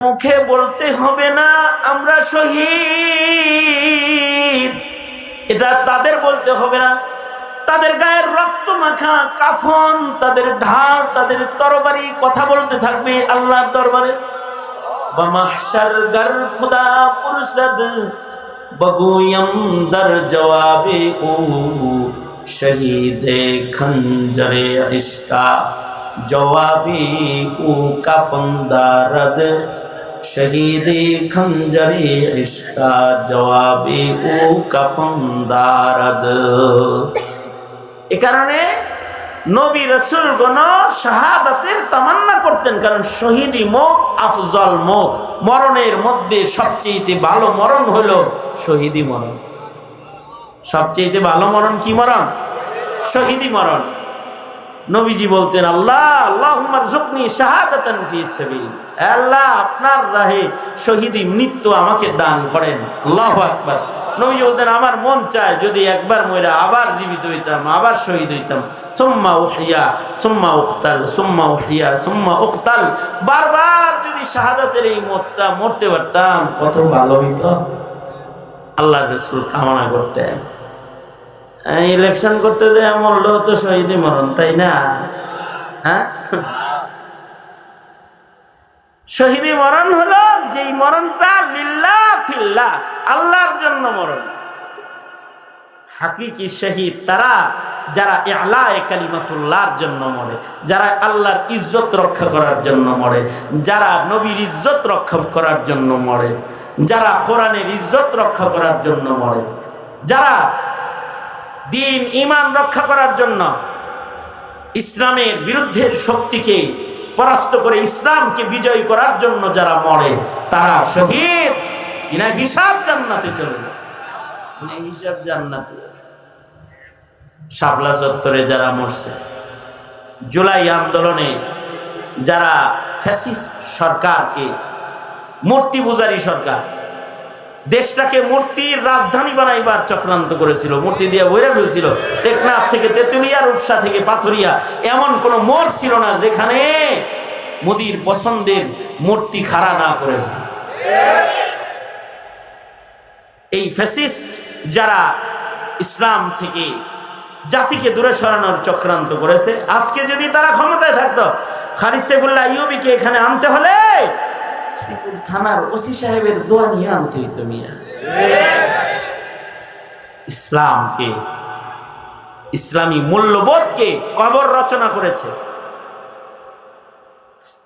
মুখে বলতে হবে না আমরা শহীদ, এটা তাদের বলতে হবে না। তাদের গায়ের রক্ত মাখা কাফন, তাদের ঢাল, তাদের তরবারি কথা বলতে থাকবে আল্লাহর দরবারে। বমাহশার গর খুদা পুরসদ বগুয়ম দর জওয়াবে ও শহীদে খঞ্জরে ইশকা জওয়াবে ও কাফনদারদ শহীদে খঞ্জরে ইশকা জওয়াবে ও কাফনদারদ। এ কারণে নবী রাসূলগণ শাহাদাতের তামান্না করতেন, কারণ শহীদি মত আফজল মত, মরণের মধ্যে সবচেয়ে ভালো মরণ হলো শহীদি মরণ। সবচেয়ে ভালো মরণ কি মরণ? শহীদি মরণ। নবীজি বলতেন আল্লাহ আল্লাহুম্মা রযুকনি শাহাদাতান ফি সাবিল, আল্লাহ আপনার রাহে শহীদি মৃত্যু আমাকে দান করেন। আল্লাহু আকবার। নবীজি বলতেন আমার মন চায় যদি একবার মইরা আবার জীবিত হইতাম, আবার শহীদ হইতাম। সুম্মা উহিয়া সুম্মা উকতাল সুম্মা উহিয়া সুম্মা উকতাল, বারবার যদি শাহাদাতের এই মতটা মরতে পারতাম কত ভালো হইতো। আল্লাহর রাসূল কামনা করতেন। ইলেকশন করতে যে মরলো তো শহীদি মরণ, তাই না? হ্যাঁ, শহীদি মরণ হলো যেই মরণটা লিল্লাহ ফিল্লাহ, আল্লাহর জন্য মরণ। হাকিকি শহীদ তারা যারা ইলায়ে কালিমাতুল্লাহর জন্য মরে, যারা আল্লাহর ইজ্জত রক্ষা করার জন্য মরে, যারা নবীর ইজ্জত রক্ষা করার জন্য মরে, যারা কোরআনের ইজ্জত রক্ষা করার জন্য মরে, যারা দ্বীন ঈমান রক্ষা করার জন্য ইসলামের বিরুদ্ধের শক্তিকে পরাস্ত করে ইসলামকে বিজয় করার জন্য যারা মরে তারা শহীদ। বিনা হিসাব জান্নাতে চলে যায়, বিনা হিসাব জান্নাতে। শাপলা চত্বরে যারা মরছে, জুলাই আন্দোলনে যারা ফ্যাসিস্ট সরকারকে, মূর্তি পূজারী সরকার, দেশটাকে মূর্তির রাজধানী বানাইবার চক্রান্ত করেছিল, মূর্তি দিয়ে ভরে ফেলছিল। টেকনাফ থেকে তেতুলিয়া, রূপসা থেকে পাথরিয়া, এমন কোন মোড় ছিল না যেখানে মোদির পছন্দের মূর্তি খাড়া না করেছে। এই ফ্যাসিস্ট যারা ইসলাম থেকে জাতিকে দূরে সরানোর চক্রান্ত করেছে, আজকে যদি তারা ক্ষমতায় থাকতো, খালিদ সাইফুল্লাহ আইয়ুবীকে এখানে আনতে হলে শ্রীপুর থানার ওসি সাহেবের দোয়া নিয়ে আনতে হইতো। মিয়া ইসলামকে, ইসলামী মূল্যবোধকে কবর রচনা করেছে।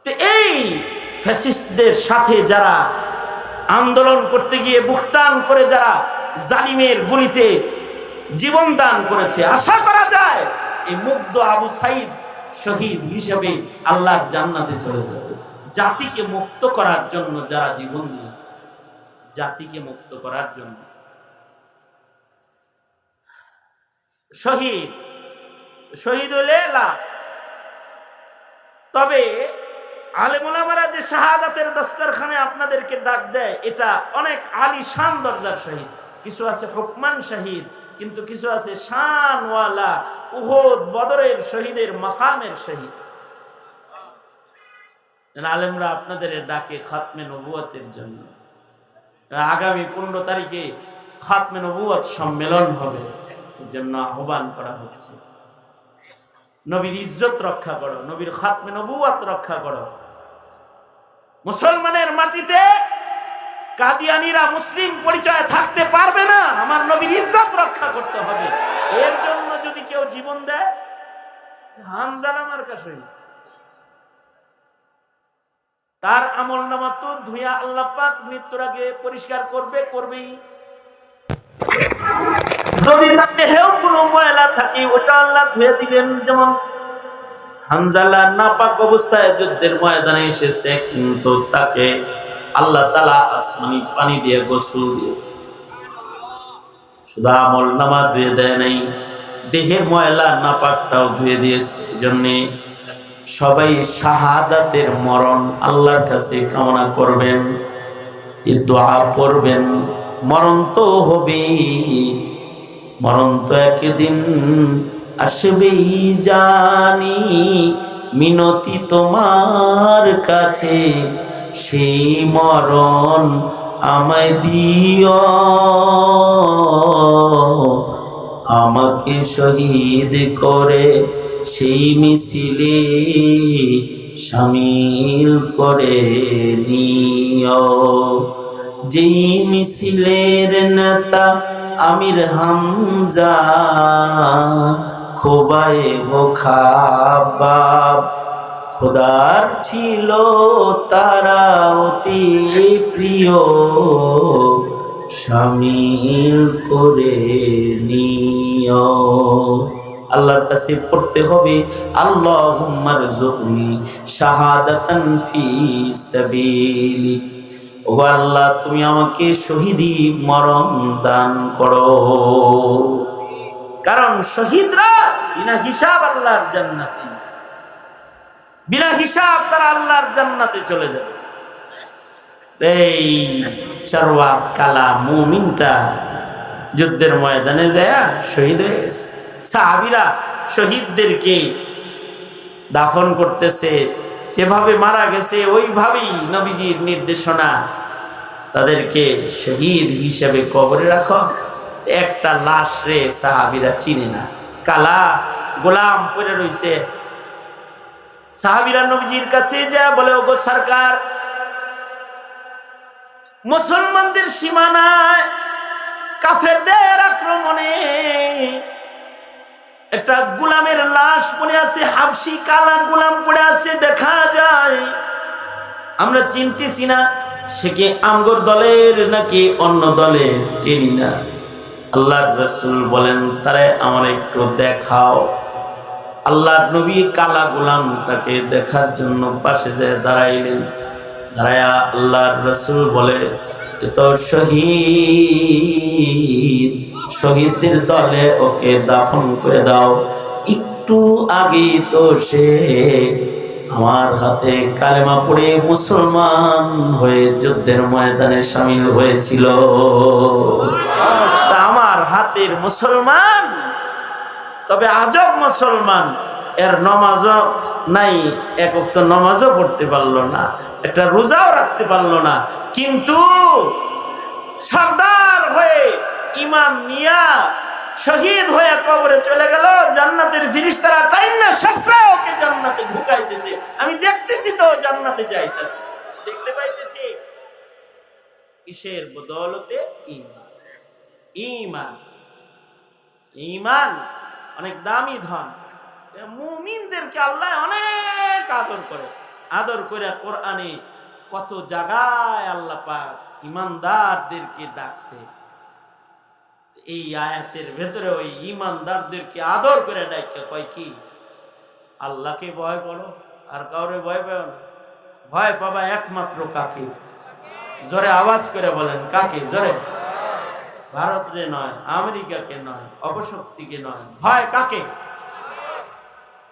তো এই ফ্যাসিস্টদের সাথে যারা আন্দোলন করতে গিয়ে বুকটান করে যারা জালিমের গুলিতে জীবন দান করেছে, আশা করা যায় এই মুগ্ধ আবু সাইদ শহীদ হিসেবে আল্লাহর জান্নাতে চলে যাবে। জাতিকে মুক্ত করার জন্য যারা জীবন দিয়েছে, জাতিকে মুক্ত করার জন্য শহীদ, শহীদ হলে লাভ। তবে আলেম ওলামারা যে শাহাদাতের দস্তরখানে আপনাদেরকে ডাক দেয়, এটা অনেক আলিশান দরজার শহীদ। কিছু আছে হুকমান শহীদ, কিন্তু কিছু আছে শানওয়ালা উহুদ বদরের শহীদের মাকামের শহীদ। আলেমরা আপনাদের ডাকে খাতমে নবুয়তের জন্য। আগামী 15 তারিখে খাতমে নবুয়ত সম্মেলন হবে, এর জন্য আহ্বান করা হচ্ছে। নবীর ইজ্জত রক্ষা করো, নবীর খাতমে নবুয়ত রক্ষা করো। মুসলমানের মাটিতে কাদিয়ানীরা মুসলিম পরিচয় থাকতে পারবে না, আমার নবীর ইজ্জত রক্ষা করতে হবে। এর জন্য যদি কেউ জীবন দেয়, হানজালা মার্কা শহীদ, তার আমলনামা তো ধুইয়া আল্লাহ পাক মৃত্যুর আগে পরিষ্কার করবেই। যদি তার দেহেও কোনো ময়লা থাকে ওটা আল্লাহ ধুয়ে দিবেন। যেমন হানজালা নাপাক অবস্থায় যুদ্ধের ময়দানে এসেছে, কিন্তু তাকে আল্লাহ তাআলা আসমানি পানি দিয়ে গোসল দিয়েছে। শুধু আমলনামা ধুয়ে দেয় নাই, দেহের ময়লা নাপাকটাও ধুয়ে দিয়েছে। এজন্য সবাই শাহাদাতের মরণ আল্লাহর কাছে কামনা করবেন, এই দোয়া পড়বেন। মরণ তো হবেই, মরণ তো একদিন আসবেই জানি, মিনতি তোমার কাছে সেই মরণ আমায় দিও, আমাকে শহীদ করে সেই মিছিলে শামিল করে নিও। যেই মিছিলের নেতা আমির হামজা, খোবায়ে ও খাব্বাব, খোদার ছিল তারা অতি প্রিয়, শামিল করে নিও। আল্লাহর কাছে পড়তে হবে আল্লাহুম্মা রযুকনি শাহাদাতান ফি সাবিলিক। ও আল্লাহ, তুমি আমাকে শহীদি মরণ দান করো। কারণ শহীদরা বিনা হিসাব আল্লাহর জান্নাতে, বিনা হিসাব তারা আল্লাহর জান্নাতে চলে যাবে। এই চারওয়া কালা মুমিনটা যুদ্ধের ময়দানে যায় শহীদ হয়ে গেছে। সাহাবীরা শহীদদেরকে দাফন করতেছে, যেভাবে মারা গেছে ওইভাবেই নবীজির নির্দেশনা, তাদেরকে শহীদ হিসেবে কবরে রাখো। একটা লাশ রে সাহাবীরা চিনে না, কালা গোলাম পড়ে রইছে। সাহাবীরা নবীজির কাছে যা বলে, ওগো সরকার, মুসলমানদের সীমানায় কাফেরদের আক্রমণে একটা গোলামের লাশ পড়ে আছে, হাবশি কালা গোলাম পড়ে আছে, দেখা যায়। আমরা চিনতেছি না সে কি আমগর দলের নাকি অন্য দলের, চিনি না। আল্লাহর রাসূল বলেন, তারে আমার একটু দেখাও। আল্লাহর নবী কালা গোলামটাকে দেখার জন্য পাশে যেয়ে দাঁড়াইলেন। দাঁড়ায়া আল্লাহর রাসূল বলে, এ তো শহীদ, শহীদদের দলে ওকে দাফন করে দাও। একটু আগে তো সে আমার হাতে কালেমা পড়ে মুসলমান হয়ে যুদ্ধের ময়দানে শামিল হয়েছিল। আমার হাতের মুসলমান, তবে আজব মুসলমান, এর নামাজও নাই, এক ওয়াক্ত নামাজও পড়তে পারলো না, একটা রোজাও রাখতে পারলো না, কিন্তু সর্দার হয়ে ঈমান নিয়া শহীদ হয়ে কবরে চলে গেল। জান্নাতের ফেরেশতারা টাইনা শাসরা ওকে জান্নাতে ঢুকাইতেছে, আমি দেখতেছি তো জান্নাতে যাইতেছে, দেখতে পাইতেছি। কিসের বদৌলতে? ঈমান। ঈমান, ঈমান অনেক দামি ধন। মুমিনদেরকে আল্লাহ অনেক আদর করে, আদর করে কোরআনে কত জায়গায় আল্লাহ পাক ঈমানদারদেরকে ডাকছে। এই আয়াতের ভেতরে ওই ঈমানদারদেরকে আদর করে ডাকে কয় কি, আল্লাহকে ভয় করো, আর কাউরে ভয় পাও না। ভয় পাবা একমাত্র কাকে? জোরে আওয়াজ করে বলেন, কাকে? জোরে। ভারতকে নয়, আমেরিকাকে নয়, অপশক্তিকে নয়, ভয় কাকে?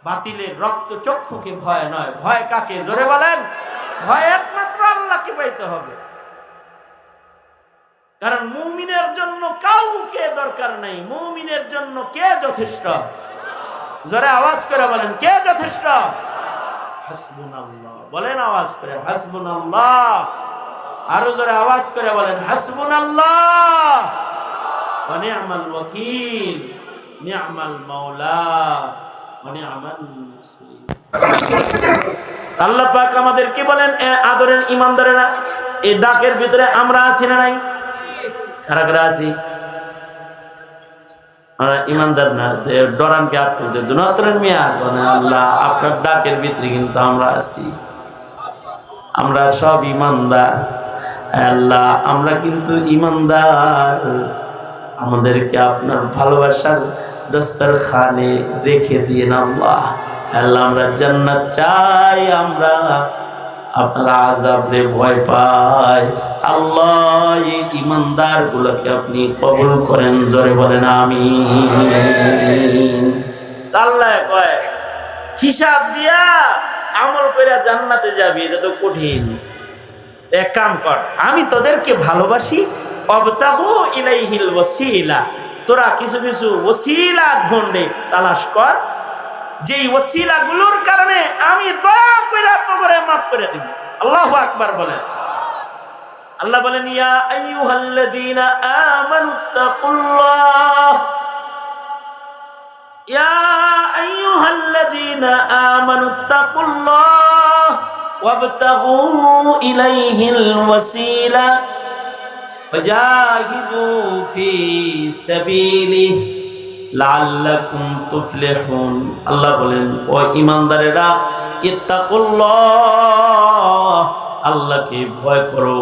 বাতিলের রক্ত চক্ষুকে ভয় নয়, ভয় কাকে? জোরে বলেন। ভয় একমাত্র আল্লাহকে পাইতে হবে। কারণ মুমিনের জন্য কাউকে দরকার নাই, মুমিনের জন্য কে যথেষ্ট? জোরে আওয়াজ করে বলেন, কে যথেষ্ট? হাসবুনাল্লাহ। বলেন আওয়াজ করে, হাসবুনাল্লাহ। আরো জোরে আওয়াজ করে বলেন, হাসবুনাল্লাহ ওয়া নি'মাল ওয়াকিল, নি'মাল মাওলা ওয়া নি'মাল নাসির। আল্লাহ পাক আমাদেরকে বলেন, আদরের ঈমানদারেরা, এই ডাকের ভিতরে আমরা আছি না নাই? কারা কারা আছি? আমরা ঈমানদার না, ডরানকে হাত তুলতে দুনাতরের মিয়া। আল্লাহ আপনার ডাকের ভিতরে কিন্তু আমরা আছি, আমরা সব ঈমানদার। আল্লাহ আমরা কিন্তু ঈমানদার, আমাদেরকে আপনার ভালোবাসার দস্তরখানে রেখে দিয়ে আল্লাহ। আল্লাহ আমরা জান্নাত চাই, আমরা আপনার আযাবরে ভয় পাই। আল্লাহ এই ঈমানদার গুলোকে আপনি কবুল করেন, জোরে বলেন আমিন। আল্লাহ কয় হিসাব দিয়া আমল করে জান্নাতে যাবি, এটা তো কঠিন। এক কাম কর, আমি তোদেরকে ভালোবাসি, অবতাহু ইলাইহিল ওয়াসিলা, তোরা কিছু কিছু ওসিলা ঢুঁড়ে তালাশ কর, যেই ওসিলাগুলোর কারণে আমি দয়া করে তোরে মাফ করে দিব। আল্লাহু আকবার বলেন। আল্লাহ বলেন ইয়া আইয়ুহাল্লাযীনা আমানুত্তাকুল্লাহ, ইয়া আইয়ুহাল্লাযীনা আমানুত্তাকুল্লাহ ওয়াবতাগু ইলাইহিল ওয়াসিলা ওয়াজাহিদু ফি সাবিলিহি লাআল্লাকুম তুফলিহুন। আল্লাহ বলেন ও ঈমানদারেরা, ইত্তাকুল্লাহ, আল্লাহকে ভয় করো,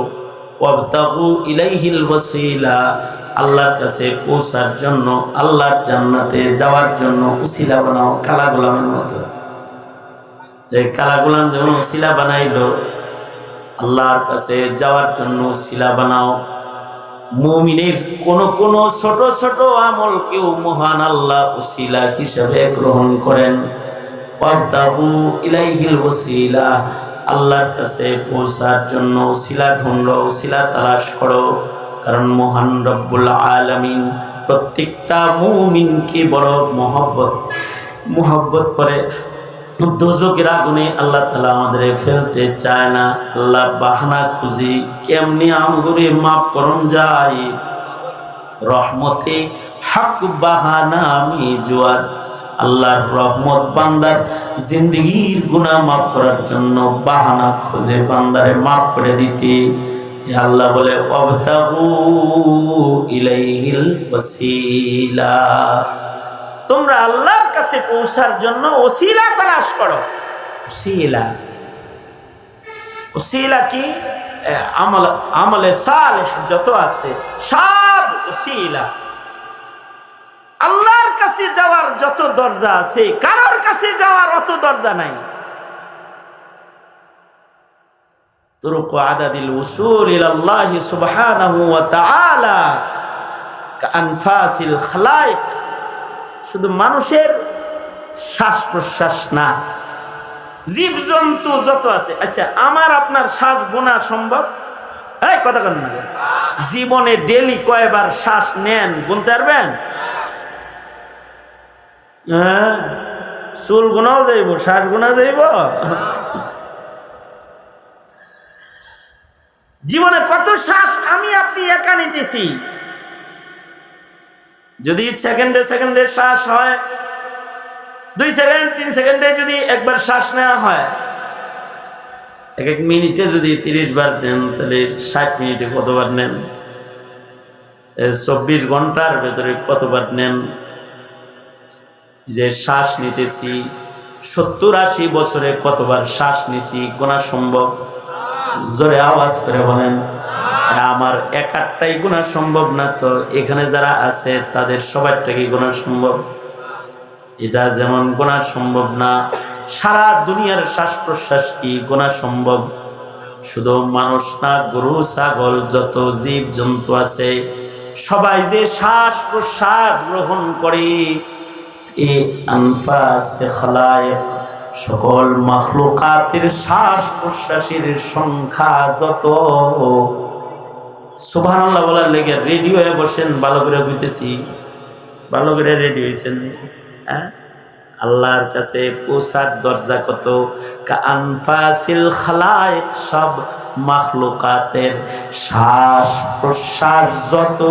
ওয়াবতাগু ইলাইহিল ওয়াসিলা, আল্লাহর কাছে পৌঁছার জন্য, আল্লাহর জান্নাতে যাওয়ার জন্য উসিলা বানাও। কালা গোলামের মতো, যে কালা গোলাম যেমন উসিলা বানাইলো, আল্লাহর কাছে যাওয়ার জন্য উসিলা বানাও। মুমিনের কোন কোন ছোট ছোট আমলকেও মহান আল্লাহ উসিলা হিসেবে গ্রহণ করেন। ওয়াবতাগু ইলাইহিল ওয়াসিলা, আল্লাহর কাছে পৌঁছার জন্য উসিলা ঢুঁড়ো, উসিলা তালাশ করো। কারণ মহান রব্বুল আলামিন প্রত্যেকটা মুমিনকে বড় মহব্বত করে। দোজখের আগুনে আল্লাহ তাআলা আমাদের ফেলতে চায় না। আল্লাহ বাহানা খুঁজি কেমনি আমগুরে মাফ করন যায়। রহমতে হক বাহানা আমি জোয়ার, আল্লাহর রহমত বান্দার জিন্দগির গুনাহ মাফ করার জন্য বাহানা খোঁজে বান্দারে মাফ করে দিতে। আল্লাহ বলে ওয়াবতাগু ইলাইহিল ওয়াসিলা, তোমরা আল্লাহর কাছে পৌঁছার জন্য ওসিলা তালাশ করো। ওসিলা, ওসিলা কি? আমলে সালেহ যত আছে সব ওসিলা। আল্লাহর কাছে যাওয়ার যত দরজা আছে, কারোর কাছে যাওয়ার অত দরজা নাই। তুরুক আদাদিল উসুল ইলাল্লাহি সুবহানাহু ওয়া তাআলা কাআনফাসিল খালায়েক, শুধু মানুষের শ্বাস প্রশ্বাস না, জীবজন্তু যত আছে। আচ্ছা, আমার আপনার শ্বাস গোনা সম্ভব? এই কথা কেন না, জীবনে ডেলি কয়বার শ্বাস নেন গুনতে পারবেন? হ্যাঁ, চুল গোনাও যাইব, শ্বাস গোনা যাইব। জীবনে কত শ্বাস আমি আপনি একা নিতেছি। যদি সেকেন্ডে সেকেন্ডে শ্বাস হয়, 2 সেকেন্ড 3 সেকেন্ডে যদি একবার শ্বাস নেওয়া হয়, এক এক মিনিটে যদি 30 বার নেন, তাহলে 60 মিনিটে কতবার নেন? 24 ঘন্টার ভেতরে কতবার নেন? যে শ্বাস নিতেছি 70-80 বছরে কতবার শ্বাস নিছি গোনা সম্ভব? জোরে আওয়াজ করে বলেন। আমার একারটাই গোনা সম্ভব না, তো এখানে যারা আছে তাদের সবারটা কি গোনা সম্ভব? এটা যেমন গোনা সম্ভব না, সারা দুনিয়ার শ্বাস প্রশ্বাস কি গোনা সম্ভব? শুধু মানুষ না, গরু ছাগল যত জীব জন্তু আছে সবাই যে শ্বাস প্রশ্বাস গ্রহণ করে, এই আনফাসে খালায়েক, সকল মাখলুকাতের শ্বাস প্রশ্বাসের সংখ্যা যত। সুবহানাল্লাহ বলার লেগে রেডি হয়ে বসেন, ভালো করে বুঝতেছি, ভালো করে রেডি হয়েছেন। হ্যাঁ, আল্লাহর কাছে পৌঁছার দরজা কত? কাআনফাসিল খালায়েক, সব মাখলুকাতের শ্বাস প্রশ্বাস যত।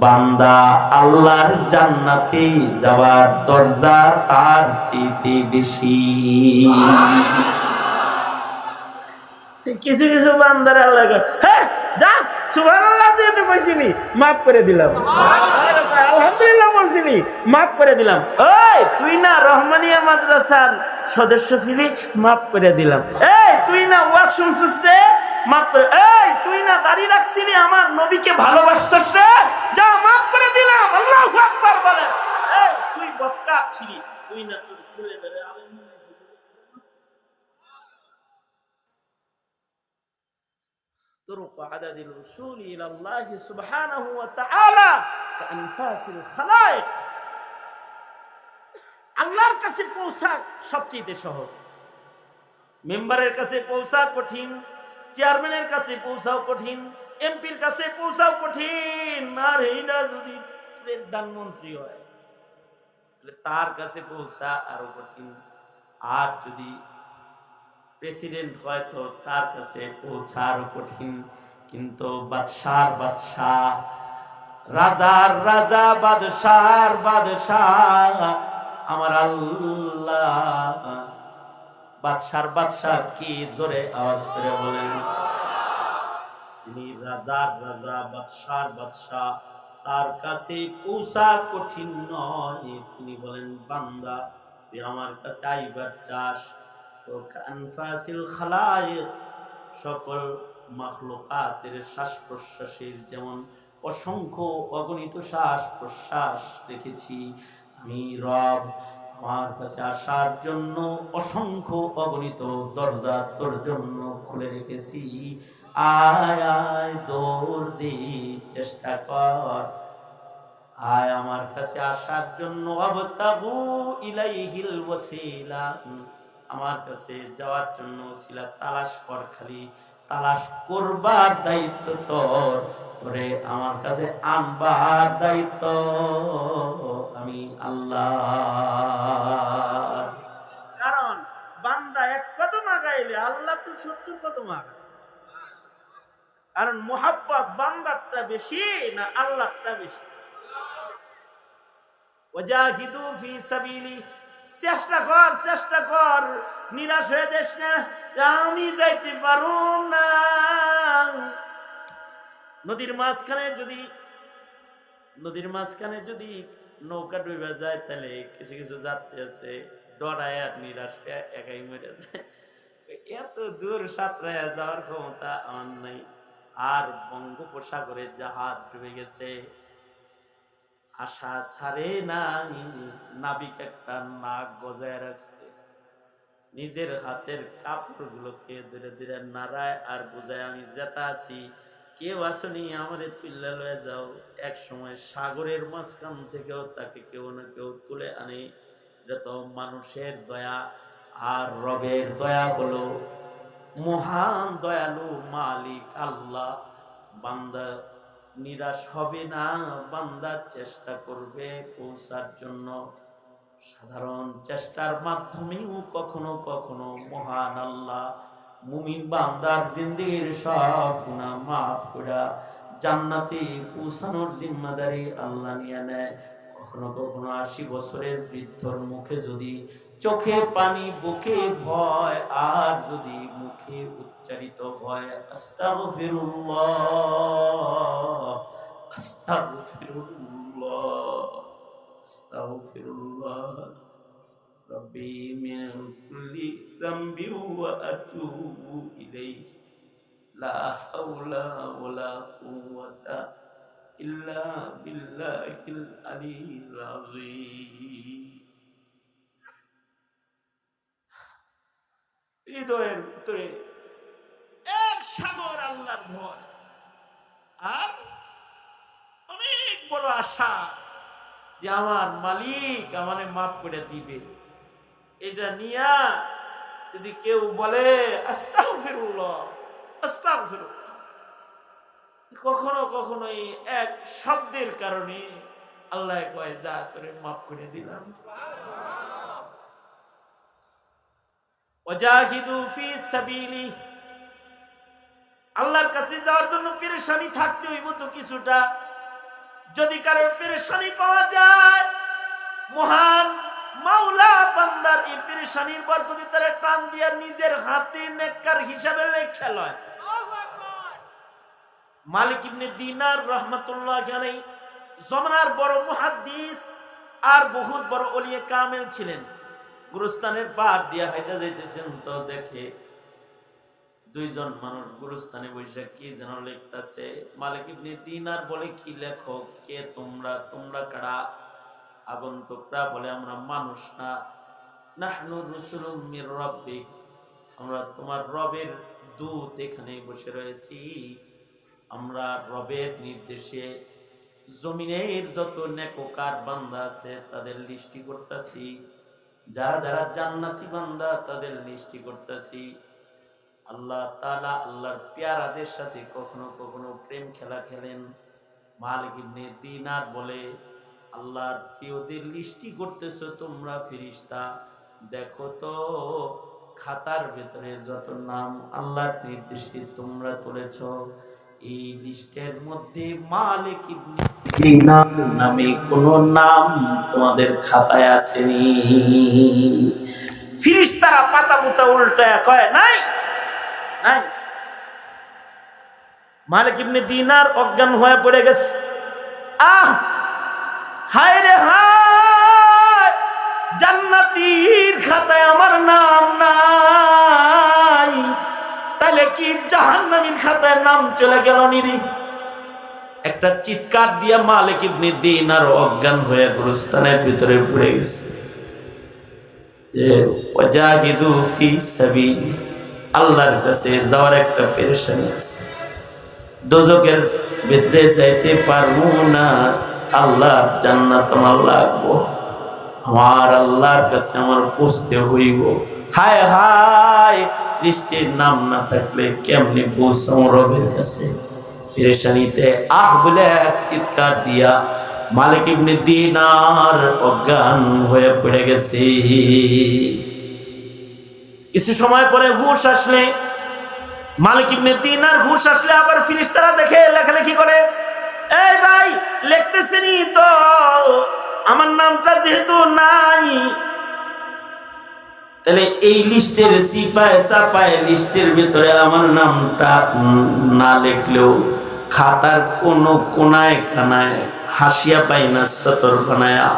বান্দা আল্লাহর জান্নাতে যাওয়ার দরজা তার চেয়ে বেশি। কিছু কিছু বান্দার আল্লাহ, হ্যাঁ যা সুবহানাল্লাহ যেতে কইছিনি মাফ করে দিলাম, আলহামদুলিল্লাহ বলছিনি মাফ করে দিলাম, এই তুই না রহমানিয়া মাদ্রাসার সদস্য ছিলি মাফ করে দিলাম, এই তুই না ওয়াজ শুনছিস রে মাফ করে, এই তুই না দাঁড়িয়ে রাখছিলি আমার নবীকে ভালোবাসছিস রে, যা মাফ করে দিলাম। আল্লাহু আকবার বলে। এই তুই বদকার ছিলি, তুই না তোর ছেলেদের আলেম বানাইছিস। طرق عدد الوصول إلى الله سبحانه وتعالى كأنفاس الخلائق। আল্লাহর কাছে পৌঁছা সবচেয়ে সহজ। মেম্বারের কাছে পৌঁছা কঠিন, চেয়ারম্যানের কাছে পৌঁছাও কঠিন, এমপির কাছে পৌঁছাও কঠিন। আর এইটা যদি প্রধানমন্ত্রী হয় তাহলে তার কাছে পৌঁছা আরো কঠিন। আর যদি প্রেসিডেন্ট হয়তো তার কাছে পৌঁছার কঠিন, কিন্তু বাদশার বাদশাহ, রাজার রাজা, বাদশার বাদশাহ আমার আল্লাহ। বাদশার বাদশাহ কি জোরে আওয়াজ করে বলেন। তিনি রাজার রাজা, বাদশার বাদশাহ, তার কাছে পৌঁছা কঠিন নয়। তিনি বলেন, বান্দা তুই আমার কাছে আইবার চাস তো কানফাসিল খালায়েক, সকল মাখলুকাতের শ্বাস প্রশ্বাসের যেমন অসংখ্য অগণিত শ্বাস প্রশ্বাস রেখেছি, আমি রব আমার কাছে আসার জন্য অসংখ্য অগণিত দরজা তোর জন্য খুলে রেখেছি। আয় আয় দৌড় দি, চেষ্টা কর, আয় আমার কাছে আসার জন্য। আবতাগু ইলাইহিল ওয়াসিলা, আমার কাছে যাওয়ার জন্য ওসিলা তালাশ কর, খালি তালাশ করবার দায়িত্ব তোর, তোরে আমার কাছে আনবার দায়িত্ব আমি আল্লাহ। কারণ বান্দা এক কদম আগাইলে আল্লাহ তো 70 কদম আগায়। কারণ মোহাব্বত বান্দারটা বেশি না আল্লাহটা বেশি। ওয়াজাহিদু ফি সাবিলি, চেষ্টা কর, চেষ্টা কর, নিরাশ হয়ে যাস না, আমি যাইতে পারু না। নদীর মাঝখানে যদি নৌকা ডুবে যায়, তাহলে কিছু কিছু যাত্রী আছে ডরায় আর নিরাশ হয়ে একাই মরে যায়। এত দূর সাঁতরায় যাওয়ার ক্ষমতা আমার নাই। আর বঙ্গোপসাগরে জাহাজ ডুবে গেছে, আশা ছাড়ে নাই, নাবিক একটা নাক গজায় রাখছে, নিজের হাতের কাপড়গুলোকে ধীরে ধীরে নাড়ায় আর বোঝায়, আমি যেটা আছি, কেউ আসনি, আমারে তুলে লয়ে যাও। এক সময় সাগরের মাঝখান থেকেও তাকে কেউ না কেউ তুলে আনে। এটা তো মানুষের দয়া, আর রবের দয়া হলো মহান দয়ালু মালিক আল্লাহ। বান্দা নিরাশ হবে না, বান্দা চেষ্টা করবে পৌঁছার জন্য। সাধারণ চেষ্টার মাধ্যমেও কখনো কখনো মহান আল্লাহ মুমিন বান্দার জিন্দেগির সব গুনাহ মাফ করে জান্নাতে পৌঁছানোর জিম্মাদারি আল্লাহ নিয়ে নেয়। কখনো কখনো 80 বছরের বৃদ্ধর মুখে যদি চোখে পানি, বুকে ভয়, আর যদি মুখে উচ্চারিত হয় আস্তাগফিরুল্লাহ, আস্তাগফিরুল্লাহ, আস্তাগফিরুল্লাহ রব্বি মিন কুল্লি যামবি ওয়া আতুবু ইলাইহি, লা হাওলা ওয়ালা কুওয়াতা ইল্লা বিল্লাহিল আলিয়্যিল আযীম। হৃদয়ের ভিতরে এক সাগর আল্লাহর ভয় আর অনেক বড় আশা যে আমার মালিক আমারে মাফ করে দিবে। এটা নিয়া যদি কেউ বলে আস্তাগফিরুল্লাহ, আস্তাগফিরুল্লাহ, কখনো কখনো এই এক শব্দের কারণে আল্লাহ কয়, যা তোরে মাফ করে দিলাম। ওয়াজাহিদু ফি সাবিলি, আল্লাহর কাছে যাওয়ার জন্য পেরেশানি থাকতে হইব তো কিছুটা। যদি কারোর পেরেশানি পাওয়া যায়, মহান মাওলা বান্দার এই পেরেশানির বরকতে তারা টান দিয়া নিজের হাতে নেককার হিসাবে লেখা লয়। মালিক ইবনে দিনার রাহমাতুল্লাহ আলাইহি জমানার বড় মুহাদ্দিস আর বহুত বড় ওলিয়ে কামেল ছিলেন। গুরুস্থানের পার দিয়া হাইটা যাইতেছেন, তো দেখে দুইজন মানুষ গুরুস্থানে বসে কি যেন লিখতেছে। মালিক ইবনে দিনার বলে, কি লেখো, কে তোমরা, তোমরা কারা? আগন্তুকরা বলে, আমরা মানুষ না, নাহনু রুসুলুম মির রাব্বিক, আমরা তোমার রবের দূত, এখানে বসে রয়েছি। আমরা রবের নির্দেশে জমিনের যত নেককার বান্দা আছে তাদের লিস্টি করতেছি, যারা যারা জান্নাতি বান্দা তাদের লিস্টি করতেছি। আল্লাহ তাআলা আল্লাহর পেয়ারাদের সাথে কখনো কখনো প্রেম খেলা খেলেন। মালিক ইবনে দিনার বলে, আল্লাহর প্রিয়দের লিস্টি করতেছো তোমরা ফেরেশতা, দেখো তো খাতার ভেতরে যত নাম আল্লাহর নির্দেশে তোমরা তুলেছ, এই লিস্টের মধ্যে মালিক ইবনে দিনার নামে কোনো নাম তোমাদের খাতায় আসেনি। ফিরিস্তারা পাতা পুতা উল্টায় কয় নাই নাই। মালিক ইবনে দিনার অজ্ঞান হয়ে পড়ে গেছে। হায় রে হায়, জান্নাতীর খাতায় আমার নাম নাই, তাহলে কি জাহান্নামীর খাতায় নাম চলে গেল নিরি? একটা চিৎকার দিয়া মালিক ইবনে দিনার অজ্ঞান হয়ে গুরুস্থানের ভিতরে পড়ে গেছে। ওয়াজাহিদু ফি সাবিল, আল্লাহর কাছে যাওয়ার একটা পেরেশানি আছে। দোজখের ভিতরে যাইতে পারবো না, আল্লাহর জান্নাত আমার লাগবো, আমার আল্লাহর কাছে আমার পৌঁছতে হইব। হায় হায়, লিস্টের নাম না থাকলে কেমনে পৌঁছাম রবের কাছে? পেরেশানিতে বলে এক চিৎকার দিয়া মালিক ইবনে দিনার অজ্ঞান হয়ে পড়ে গেছে। কিছু সময় পরে হুঁশ আসলে, মালিক ইবনে দিনার হুঁশ আসলে আবার ফিরিস্তারা দেখে লেখালেখি করে, এই ভাই লিখতেছেনি তো আমার নামটা যেহেতু নাই, তাহলে এই লিস্টের সিপায় চাপায় লিস্টের ভিতরে আমার নামটা না লিখলেও খাতার কোনো কোনায় কানায় হাসিয়া পাই না সতর বানায়া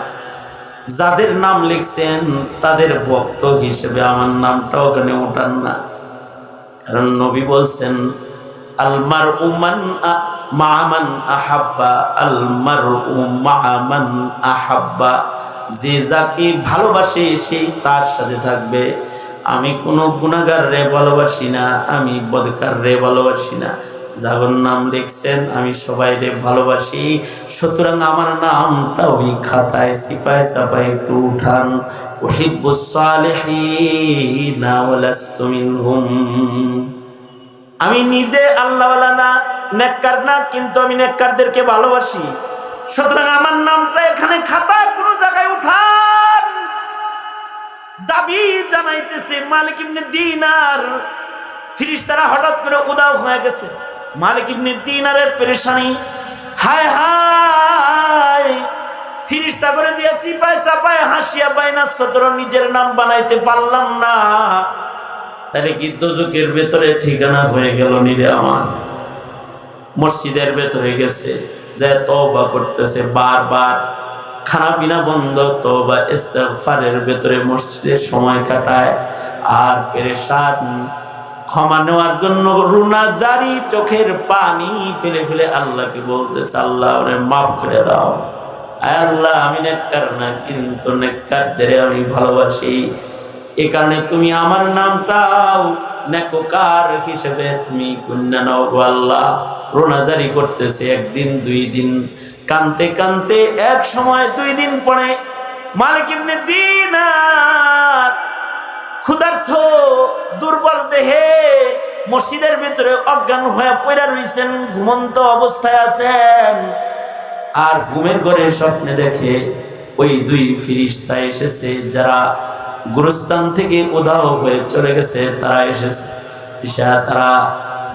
যাদের নাম লিখছেন তাদের ভক্ত হিসেবে আমার নামটা ওখানে ওঠান না। কারণ নবী বলছেন, আলমারউ মা'মান আহাব্বা, আলমারউ মা'মান আহাব্বা, যে যাকে ভালোবাসে সেই তার সাথে থাকবে। আমি কোনো গুনাহগার রে ভালোবাসি না, আমি বদকার রে ভালোবাসি না, যার নাম লিখছেন আমি সবাই রে ভালোবাসি। সুতরাং আমার নামটা ওই খাতায় সিপায় চাপায় একটু উঠান। উহিব্বুস সালিহিনা ওয়া লাস্তু মিনহুম, আমি নিজে আল্লাহওয়ালা না, নেককার না, কিন্তু আমি নেককারদেরকে ভালোবাসি। সুতরাং আমার নামটা এখানে খাতায় কোনো জায়গায় উঠান। দাবি জানাইতেছে মালিক ইবনে দিনার। ফিরিস্তারা হঠাৎ করে উদাও হয়ে গেছে। মালিক ইবনে দিনারের পেরেশানি, হায় হায়, ফিরিস্তা করে দিয়া সিপায় চাপায় হাসিয়া বাইনা সদর নিজের নাম বানাইতে পারলাম না, তাহলে কি দোজখের ভেতরে ঠিকানা হয়ে গেল নিরে আমার? মসজিদের ভেতরে গেছে, যে তওবা করতেছে বারবার, খানা পিনা বন্ধ, তওবা ইস্তিগফারের ভেতরে মসজিদের সময় কাটায়। আর পেরেশান, ক্ষমা নেওয়ার জন্য রুনা জারি, চোখের পানি ফেলে ফেলে আল্লাহকে বলতেছে, আল্লাহ ওরে মাফ করে দাও। আল্লাহ আমি নেককার না, কিন্তু নেককারদের আমি ভালোবাসি, এ কারণে তুমি আমার নামটাও নেককার হিসেবে তুমি গুণনা নাও গো আল্লাহ। রোনাজারি করতেছে, একদিন দুই দিন, কানতে কানতে এক সময় 2 দিন পরে মালিক ইবনে দিনার ক্ষুধার্ত দুর্বল দেহে মসজিদের ভিতরে অজ্ঞান হয়ে পড়ে রয়েছেন, ঘুমন্ত অবস্থায় আছেন। আর ঘুমের ঘরে স্বপ্নে দেখে ওই 2 ফিরিস্তা এসেছে, যারা গুরুস্থান থেকে উধাও হয়ে চলে গেছে, তারা এসেছে। তারা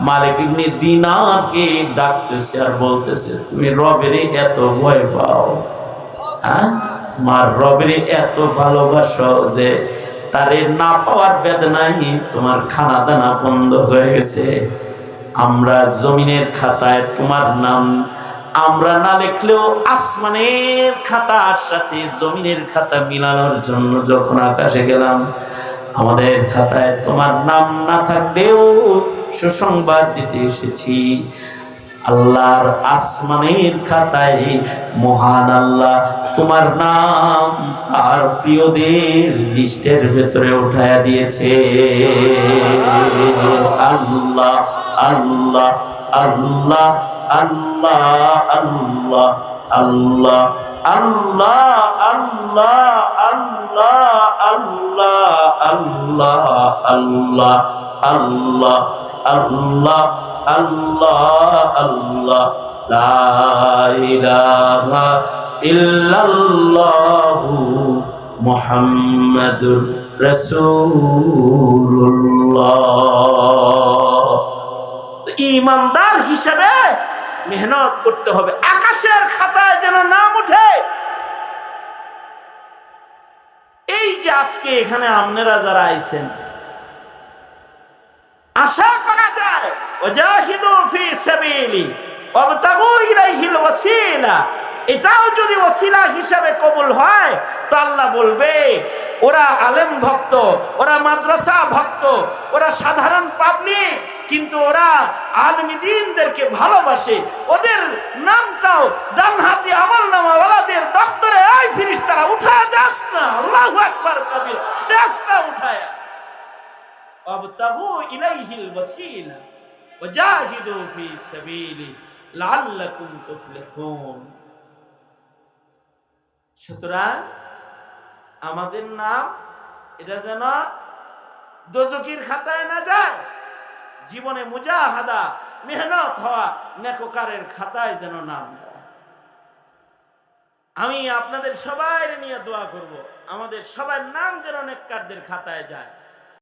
মালিক ইবনে দিনারকে ডাকতেছে আর বলতেছে, তুমি রবের এত ভয় পাও, হ্যাঁ, তোমার রবের এত ভালোবাসো যে তারে না পাওয়ার বেদনায় তোমার খানা দানা বন্ধ হয়ে গেছে। আমরা জমিনের খাতায় তোমার নাম আমরা না লিখলেও আসমানের খাতার সাথে জমিনের খাতা মিলানোর জন্য যখন আকাশে গেলাম, আমাদের খাতায় তোমার নাম না থাকলেও সুসংবাদ দিতে এসেছি। আল্লাহর আসমানের খাতায় মহান আল্লাহ তোমার নাম আর প্রিয়দের লিস্টের ভেতরে উঠায়া দিয়েছে। আল্লাহ আল্লাহ আল্লাহ আল্লাহ আল্লাহ আল্লাহ আল্লাহ আল্লাহ আল্লাহ আল্লাহ আল্লাহ আল্লাহ আল্লাহ আল্লাহ আল্লাহ লা ইলাহা ইল্লাল্লাহু মুহাম্মাদুর রাসূলুল্লাহ। ঈমানদার হিসেবে মেহনত করতে হবে, আকাশের খাতায় যেন নাম উঠে। এই যে আজকে এখানে আপনারা যারা আইছেন, আশা করা যায় ওয়াজাহিদু ফি সাবিলি ওয়াবতাগু ইলাইহিল ওয়াসিলা, এটাও যদি ওয়াসিলা হিসাবে কবুল হয় তো আল্লাহ বলবে ওরা আলেম ভক্ত, ওরা মাদ্রাসা ভক্ত, ওরা সাধারণ পাবলিক, কিন্তু ওরা আলেমীদেরকে ভালোবাসে। ওদের নামটাও ডানহাতি আমলনামাওয়ালাদের দপ্তরে এই ফেরেশতারা উঠায় দাস না, আল্লাহু আকবার কবির, দাস না উঠায়। ওয়াবতাগু ইলাইহিল ওয়াসিলা ওয়াজাহিদু ফি সাবিলি লাআল্লাকুম তুফলিহুন। সুতরাং আমাদের নাম এটা যেন দোজখের খাতায় না যায়, জীবনে মুজাহাদা মেহনত হওয়া নেককারের খাতায় যেন নাম যায়। আমি আপনাদের সবাই নিয়ে দোয়া করব, আমাদের সবার নাম যেন নেককারদের খাতায় যায়।